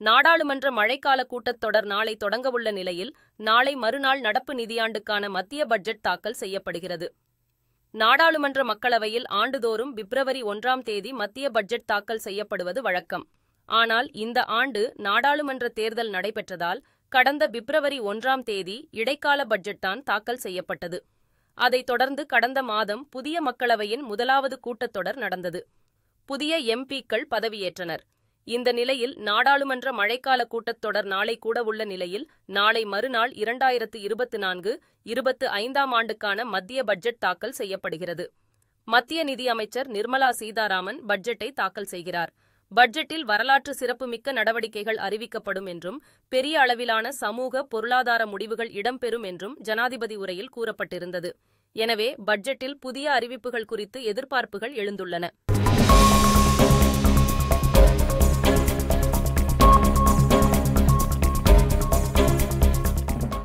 நாடாளுமன்ற மழைக்கால கூட்டத்தொடர் நாளை தொடங்கவுள்ள நிலையில், நாளை மறுநாள் நடப்பு நிதியாண்டுக்கான மத்திய பட்ஜெட் தாக்கல் செய்யப்படுகிறது. நாடாளுமன்ற மக்களவையில் ஆண்டுதோறும் பிப்ரவரி 1ஆம் தேதி மத்திய பட்ஜெட் தாக்கல் செய்யப்படுவது வழக்கம். ஆனால் இந்த ஆண்டு நாடாளுமன்ற தேர்தல் நடைபெற்றதால் கடந்த பிப்ரவரி 1ஆம் தேதி இடைக்கால பட்ஜெட் தான் தாக்கல் செய்யப்பட்டது. அதைத் தொடர்ந்து கடந்த மாதம் புதிய மக்களவையின் முதலாவது கூட்டத்தொடர் நடந்தது. புதிய எம்பிக்கள் பதவியேற்றனர். இந்த நிலையில் நாடாளுமன்ற மழைக்கால கூட்டத்தொடர் நாளை கூடவுள்ள நிலையில், நாளை மறுநாள் 2024-25ஆம் ஆண்டுக்கான மத்திய பட்ஜெட் தாக்கல் செய்யப்படுகிறது. மத்திய நிதி அமைச்சர் நிர்மலா சீதாராமன் பட்ஜெட்டை தாக்கல் செய்கிறார். பட்ஜெட்டில் வரலாற்று சிறப்புமிக்க நடவடிக்கைகள் அறிவிக்கப்படும் என்றும், பெரிய அளவிலான சமூக, பொருளாதார முடிவுகள் இடம்பெறும் என்றும் ஜனாதிபதி உரையில் கூறப்பட்டிருந்தது. எனவே பட்ஜெட்டில் புதிய அறிவிப்புகள் குறித்து எதிர்பார்ப்புகள் எழுந்துள்ளன.